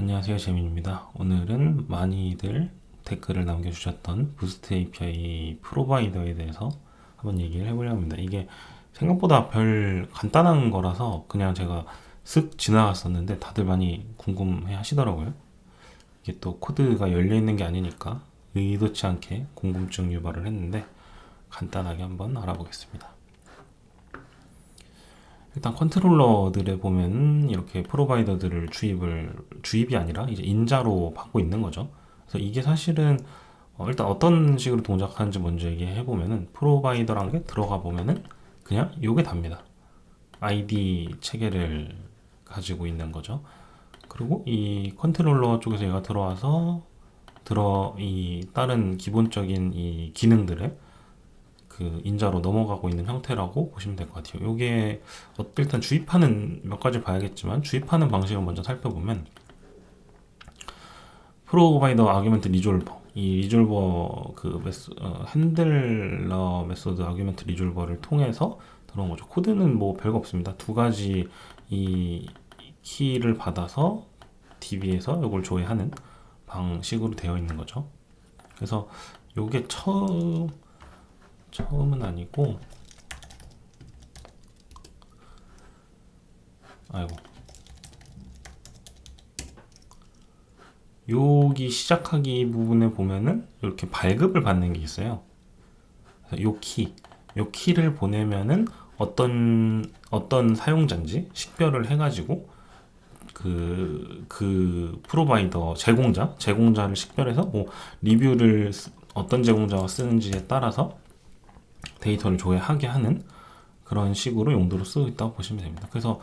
안녕하세요, 재민입니다. 오늘은 많이들 댓글을 남겨주셨던 부스트 API 프로바이더에 대해서 한번 얘기를 해보려고 합니다. 이게 생각보다 별 간단한 거라서 그냥 제가 쓱 지나갔었는데 다들 많이 궁금해 하시더라고요. 이게 또 코드가 열려있는 게 아니니까 의도치 않게 궁금증 유발을 했는데 간단하게 한번 알아보겠습니다. 일단 컨트롤러들에 보면 이렇게 프로바이더들을 주입이 아니라 이제 인자로 받고 있는 거죠. 그래서 이게 사실은 일단 어떤 식으로 동작하는지 먼저 얘기해 보면은 프로바이더란 게 들어가 보면은 그냥 요게 답니다. ID 체계를 가지고 있는 거죠. 그리고 이 컨트롤러 쪽에서 얘가 들어와서 이 다른 기본적인 이 기능들을 그 인자로 넘어가고 있는 형태라고 보시면 될 것 같아요. 이게 일단 주입하는 몇 가지 봐야겠지만 주입하는 방식을 먼저 살펴보면 프로바이더 아규멘트 리졸버 이 리졸버 핸들러 메소드 아규멘트 리졸버를 통해서 들어온 거죠. 코드는 뭐 별거 없습니다. 두 가지 이 키를 받아서 DB에서 이걸 조회하는 방식으로 되어 있는 거죠. 그래서 이게 처음은 아니고 아이고 여기 시작하기 부분에 보면은 이렇게 발급을 받는 게 있어요. 그래서 요 키를 보내면은 어떤 사용자인지 식별을 해가지고 그 프로바이더 제공자를 식별해서 뭐 리뷰를 어떤 제공자가 쓰는지에 따라서 데이터를 조회하게 하는 그런 식으로 용도로 쓰고 있다고 보시면 됩니다. 그래서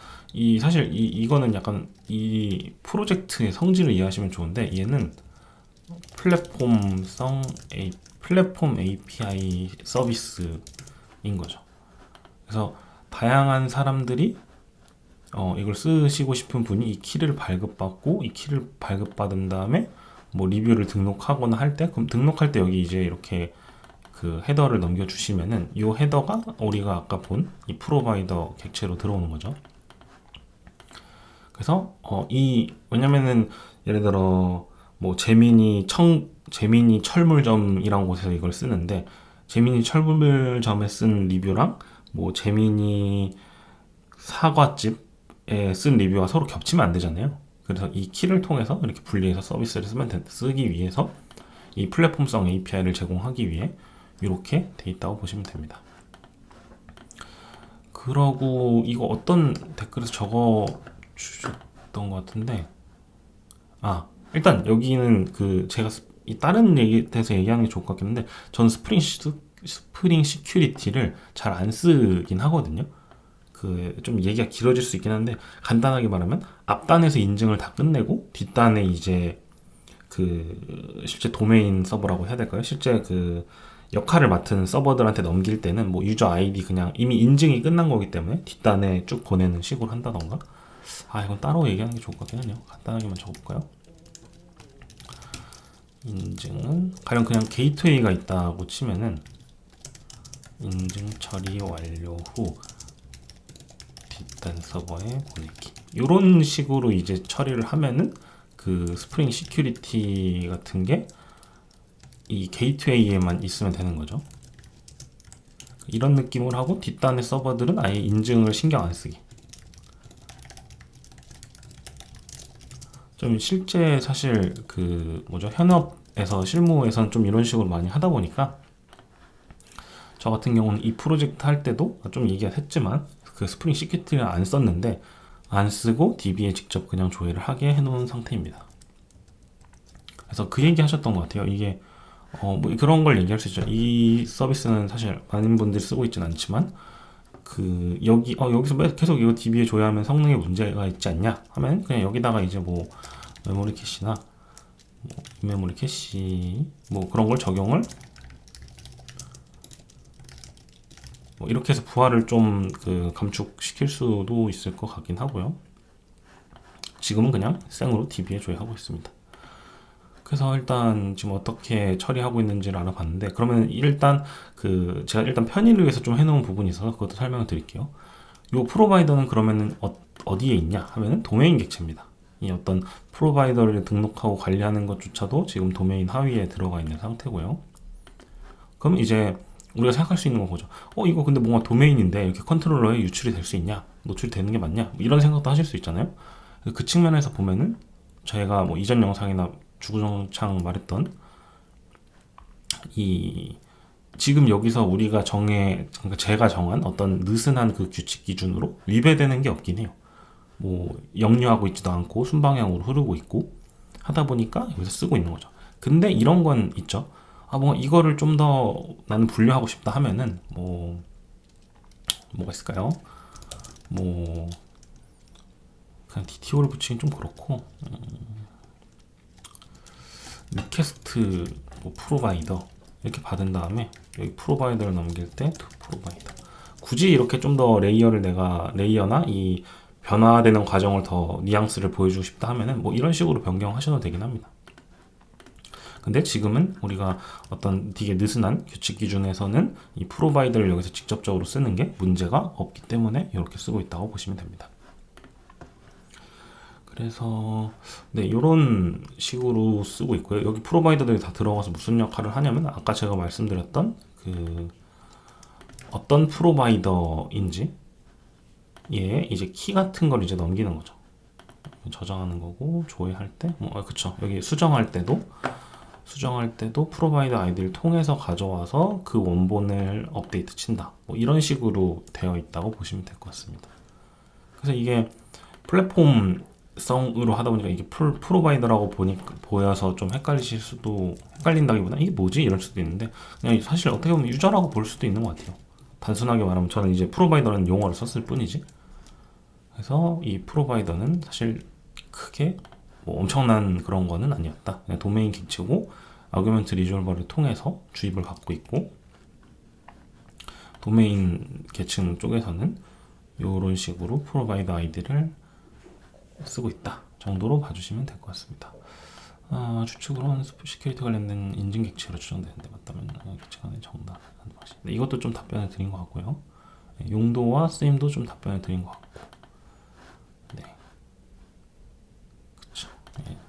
사실 이거는 약간 이 프로젝트의 성질을 이해하시면 좋은데 얘는 플랫폼 API 서비스인 거죠. 그래서 다양한 사람들이 이걸 쓰시고 싶은 분이 이 키를 발급받고 이 키를 발급받은 다음에 뭐 리뷰를 등록하거나 할 때 그럼 등록할 때 여기 이제 이렇게 그 헤더를 넘겨주시면은 이 헤더가 우리가 아까 본 이 프로바이더 객체로 들어오는 거죠. 그래서 왜냐면은 예를 들어 뭐 재민이 철물점이란 곳에서 이걸 쓰는데 재민이 철물점에 쓴 리뷰랑 뭐 재민이 사과집에 쓴 리뷰가 서로 겹치면 안 되잖아요. 그래서 이 키를 통해서 이렇게 분리해서 서비스를 쓰기 위해서 이 플랫폼성 API를 제공하기 위해 이렇게 돼 있다고 보시면 됩니다. 그러고 이거 어떤 댓글에서 적어 주셨던 것 같은데 일단 여기는 제가 이 다른 얘기에 대해서 얘기하는 게 좋을 것 같긴 한데 저는 스프링 시큐리티를 잘 안 쓰긴 하거든요. 좀 얘기가 길어질 수 있긴 한데 간단하게 말하면 앞단에서 인증을 다 끝내고 뒷단에 이제 실제 도메인 서버라고 해야 될까요? 실제 역할을 맡은 서버들한테 넘길 때는 뭐 유저 아이디 그냥 이미 인증이 끝난 거기 때문에 뒷단에 쭉 보내는 식으로 한다던가. 이건 따로 얘기하는 게 좋을 것 같긴 하네요. 간단하게만 적어볼까요? 인증은 가령 그냥 게이트웨이가 있다고 치면은 인증 처리 완료 후 뒷단 서버에 보내기 이런 식으로 이제 처리를 하면은 스프링 시큐리티 같은 게 이 게이트웨이에만 있으면 되는 거죠. 이런 느낌을 하고 뒷단의 서버들은 아예 인증을 신경 안 쓰기. 좀 실제 사실 현업에서 실무에서는 좀 이런 식으로 많이 하다 보니까 저 같은 경우는 이 프로젝트 할 때도 좀 얘기가 했지만 스프링 시큐리티를 안 썼는데 안 쓰고 DB에 직접 그냥 조회를 하게 해놓은 상태입니다. 그래서 그 얘기 하셨던 것 같아요. 이게 뭐 그런 걸 얘기할 수 있죠. 이 서비스는 사실 많은 분들이 쓰고 있진 않지만 여기서 계속 이거 DB에 조회하면 성능에 문제가 있지 않냐 하면 그냥 여기다가 이제 뭐 메모리 캐시나 메모리 캐시 뭐 그런 걸 적용을 뭐 이렇게 해서 부하를 좀 감축시킬 수도 있을 것 같긴 하고요. 지금은 그냥 생으로 DB에 조회하고 있습니다. 그래서 일단 지금 어떻게 처리하고 있는지를 알아봤는데 그러면 일단 제가 일단 편의를 위해서 좀 해놓은 부분이 있어서 그것도 설명을 드릴게요. 이 프로바이더는 그러면은 어디에 있냐 하면은 도메인 객체입니다. 이 어떤 프로바이더를 등록하고 관리하는 것조차도 지금 도메인 하위에 들어가 있는 상태고요. 그럼 이제 우리가 생각할 수 있는 건 뭐죠? 이거 근데 뭔가 도메인인데 이렇게 컨트롤러에 유출이 될 수 있냐? 노출이 되는 게 맞냐? 뭐 이런 생각도 하실 수 있잖아요. 그 측면에서 보면은 저희가 뭐 이전 영상이나 주구장창 말했던 이 지금 여기서 우리가 그러니까 제가 정한 어떤 느슨한 그 규칙 기준으로 위배되는 게 없긴 해요. 뭐 역류하고 있지도 않고 순방향으로 흐르고 있고 하다 보니까 여기서 쓰고 있는 거죠. 근데 이런 건 있죠. 뭐 이거를 좀 더 나는 분류하고 싶다 하면은 뭐가 있을까요? 뭐 그냥 DTO를 붙이긴 좀 그렇고 리퀘스트 뭐 프로바이더 이렇게 받은 다음에 여기 프로바이더를 넘길 때 to 프로바이더 굳이 이렇게 좀 더 레이어나 이 변화되는 과정을 더 뉘앙스를 보여주고 싶다 하면은 뭐 이런 식으로 변경하셔도 되긴 합니다. 근데 지금은 우리가 어떤 되게 느슨한 규칙 기준에서는 이 프로바이더를 여기서 직접적으로 쓰는 게 문제가 없기 때문에 이렇게 쓰고 있다고 보시면 됩니다. 그래서 네, 이런 식으로 쓰고 있고요. 여기 프로바이더들이 다 들어가서 무슨 역할을 하냐면 아까 제가 말씀드렸던 그 어떤 프로바이더인지 예, 이제 키 같은 걸 이제 넘기는 거죠. 저장하는 거고 조회할 때 그쵸. 여기 수정할 때도 프로바이더 아이디를 통해서 가져와서 그 원본을 업데이트 친다. 뭐 이런 식으로 되어 있다고 보시면 될 것 같습니다. 그래서 이게 플랫폼성으로 하다 보니까 이게 프로바이더라고 보여서 좀 헷갈린다기보다 이게 뭐지? 이럴 수도 있는데 그냥 사실 어떻게 보면 유저라고 볼 수도 있는 것 같아요. 단순하게 말하면 저는 이제 프로바이더라는 용어를 썼을 뿐이지. 그래서 이 프로바이더는 사실 크게 뭐 엄청난 그런 거는 아니었다. 그냥 도메인 객체고 아규먼트 리졸버를 통해서 주입을 받고 있고 도메인 계층 쪽에서는 이런 식으로 프로바이더 아이디를 쓰고 있다 정도로 봐주시면 될 것 같습니다. 추측으로는 시큐리티 관련된 인증 객체로 추정되는데 맞다면 객체 간의 정답 방식. 이것도 좀 답변을 드린 것 같고요. 용도와 쓰임도 좀 답변을 드린 것 같고. 네. 그쵸.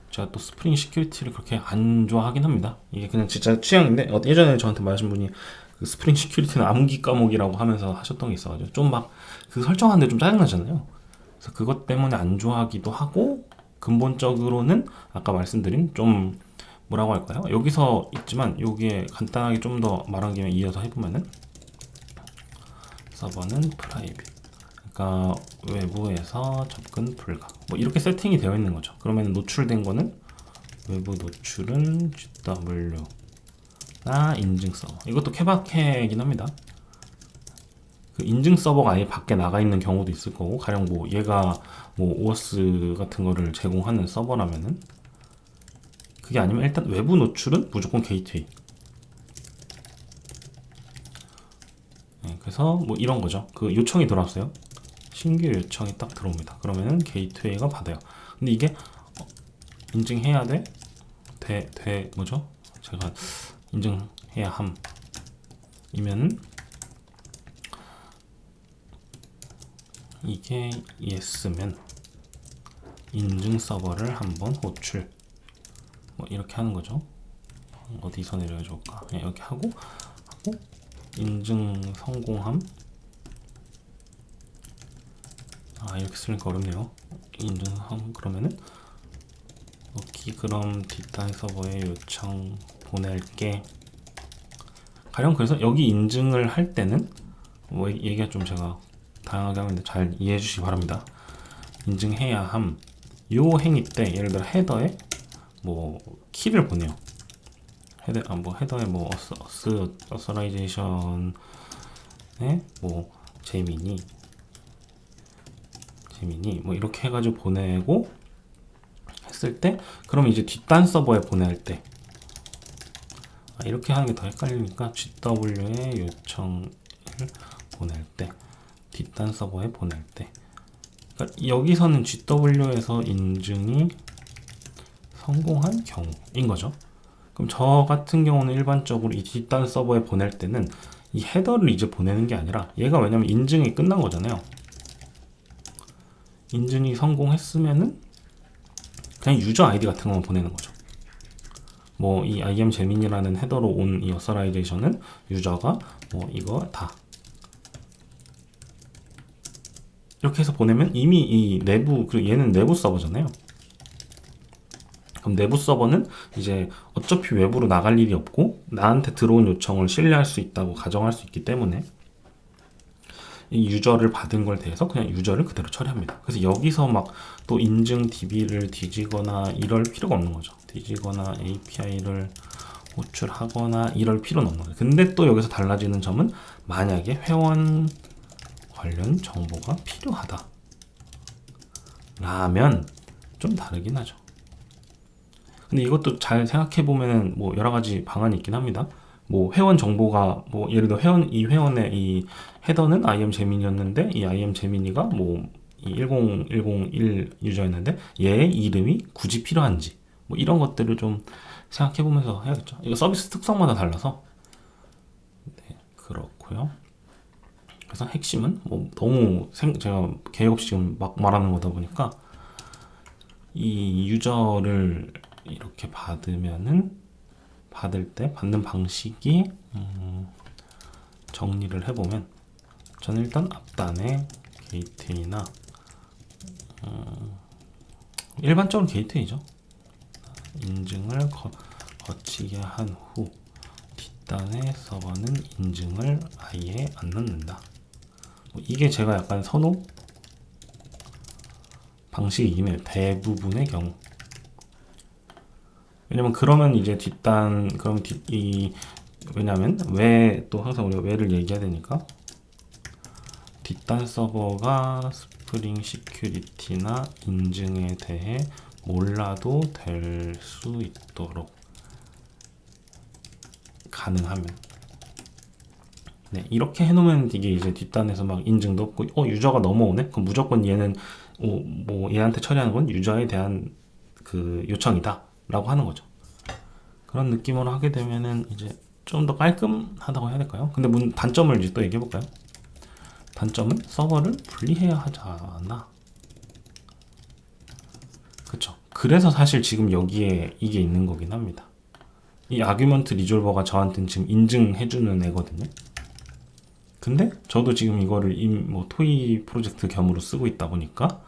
제가 또 스프링 시큐리티를 그렇게 안 좋아하긴 합니다. 이게 그냥 진짜 취향인데 예전에 저한테 말하신 분이 그 스프링 시큐리티는 암기 과목이라고 하면서 하셨던 게 있어가지고 좀 막 그 설정하는데 좀 짜증나잖아요. 그래서 그것 때문에 안 좋아하기도 하고 근본적으로는 아까 말씀드린 좀 뭐라고 할까요? 여기서 있지만 여기에 간단하게 좀 더 말한 김에 이어서 해보면은 서버는 프라이빗 그러니까 외부에서 접근 불가 뭐 이렇게 세팅이 되어 있는 거죠. 그러면 노출된 거는 외부 노출은 GW나 인증 서버 이것도 케바케이긴 합니다. 그 인증 서버가 아예 밖에 나가 있는 경우도 있을 거고 가령 뭐 얘가 뭐 OS 같은 거를 제공하는 서버라면은 그게 아니면 일단 외부 노출은 무조건 게이트웨이. 네, 그래서 뭐 이런 거죠. 그 요청이 들어왔어요. 신규 요청이 딱 들어옵니다. 그러면은 게이트웨이가 받아요. 근데 이게 인증해야 돼? 뭐죠? 제가 인증해야 함. 이면은 이게 yes면 인증 서버를 한번 호출 뭐 이렇게 하는 거죠. 어디서 내려야 좋을까? 이렇게 하고 인증 성공함 이렇게 쓰니까 어렵네요. 인증함 그러면은 그럼 뒷단 서버에 요청 보낼게. 가령 그래서 여기 인증을 할 때는 뭐 얘기가 좀 제가 다양하게 하는데 잘 이해해 주시기 바랍니다. 인증해야 함. 요 행위 때 예를 들어 헤더에 뭐 키를 보내요. 헤더에 뭐 어서라이제이션에 뭐 재민이 뭐 이렇게 해가지고 보내고 했을 때 그럼 이제 뒷단 서버에 보낼 때 이렇게 하는 게 더 헷갈리니까 GW에 요청을 보낼 때 뒷단 서버에 보낼 때 그러니까 여기서는 GW에서 인증이 성공한 경우인 거죠. 그럼 저 같은 경우는 일반적으로 이 뒷단 서버에 보낼 때는 이 헤더를 이제 보내는 게 아니라 얘가 왜냐면 인증이 끝난 거잖아요. 인증이 성공했으면은 그냥 유저 아이디 같은 것만 보내는 거죠. 뭐 이 IM 재민이라는 헤더로 온 이 어서라이제이션은 유저가 뭐 이거 다 이렇게 해서 보내면 이미 이 내부, 그리고 얘는 내부 서버잖아요. 그럼 내부 서버는 이제 어차피 외부로 나갈 일이 없고 나한테 들어온 요청을 신뢰할 수 있다고 가정할 수 있기 때문에 이 유저를 받은 걸 대해서 그냥 유저를 그대로 처리합니다. 그래서 여기서 막 또 인증 DB를 뒤지거나 이럴 필요가 없는 거죠. 뒤지거나 API를 호출하거나 이럴 필요는 없는 거예요. 근데 또 여기서 달라지는 점은 만약에 회원 관련 정보가 필요하다 라면 좀 다르긴 하죠. 근데 이것도 잘 생각해 보면은 뭐 여러 가지 방안이 있긴 합니다. 뭐 회원 정보가 뭐 예를 들어 이 회원의 이 헤더는 IM 재민이었는데 이 IM 재민이가 뭐 이 10101 유저였는데 얘의 이름이 굳이 필요한지 뭐 이런 것들을 좀 생각해 보면서 해야겠죠. 이거 서비스 특성마다 달라서 네, 그렇고요. 그래서 핵심은 뭐 너무 제가 계획 없이 지금 막 말하는 거다 보니까 이 유저를 이렇게 받으면은 받을 때 받는 방식이 정리를 해보면 저는 일단 앞단에 게이트웨이나 일반적으로 게이트웨이죠. 인증을 거치게 한 후 뒷단의 서버는 인증을 아예 안 넣는다. 이게 제가 약간 선호 방식이긴 해요. 대부분의 경우. 왜냐면 그러면 이제 뒷단 그럼 왜냐면 왜 또 항상 우리가 왜를 얘기해야 되니까 뒷단 서버가 스프링 시큐리티나 인증에 대해 몰라도 될 수 있도록 가능하면 네 이렇게 해놓으면 이게 이제 뒷단에서 막 인증도 없고 유저가 넘어오네 그럼 무조건 얘는 뭐 얘한테 처리하는 건 유저에 대한 그 요청이다 라고 하는 거죠. 그런 느낌으로 하게 되면은 이제 좀 더 깔끔하다고 해야 될까요? 근데 단점을 이제 또 얘기해 볼까요? 단점은 서버를 분리해야 하지 않나? 그쵸. 그래서 사실 지금 여기에 이게 있는 거긴 합니다. 이 아규먼트 리졸버가 저한테는 지금 인증해주는 애거든요. 근데 저도 지금 이거를 뭐 토이 프로젝트 겸으로 쓰고 있다 보니까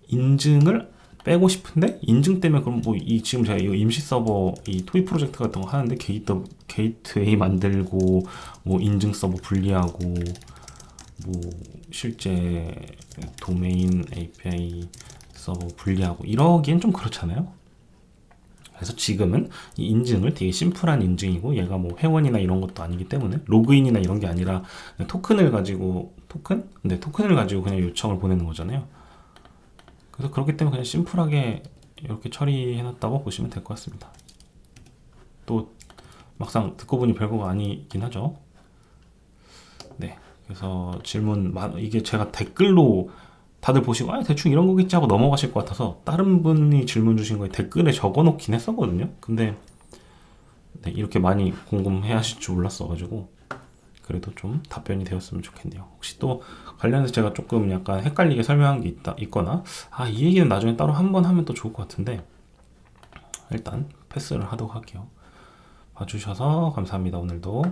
인증을 빼고 싶은데 인증 때문에 그럼 뭐 지금 제가 이 임시 서버 이 토이 프로젝트 같은 거 하는데 게이트웨이 만들고 뭐 인증 서버 분리하고 뭐 실제 도메인 API 서버 분리하고 이러기엔 좀 그렇잖아요. 그래서 지금은 이 인증을 되게 심플한 인증이고 얘가 뭐 회원이나 이런 것도 아니기 때문에 로그인이나 이런 게 아니라 토큰을 가지고 토큰을 가지고 그냥 요청을 보내는 거잖아요. 그래서 그렇기 때문에 그냥 심플하게 이렇게 처리해놨다고 보시면 될 것 같습니다. 또 막상 듣고 보니 별거가 아니긴 하죠. 네, 그래서 이게 제가 댓글로 다들 보시고 대충 이런 거겠지 하고 넘어가실 것 같아서 다른 분이 질문 주신 거에 댓글에 적어놓긴 했었거든요. 근데 네, 이렇게 많이 궁금해 하실 줄 몰랐어가지고 그래도 좀 답변이 되었으면 좋겠네요. 혹시 또 관련해서 제가 조금 약간 헷갈리게 설명한 게 있거나 이 얘기는 나중에 따로 한번 하면 또 좋을 것 같은데 일단 패스를 하도록 할게요. 봐주셔서 감사합니다. 오늘도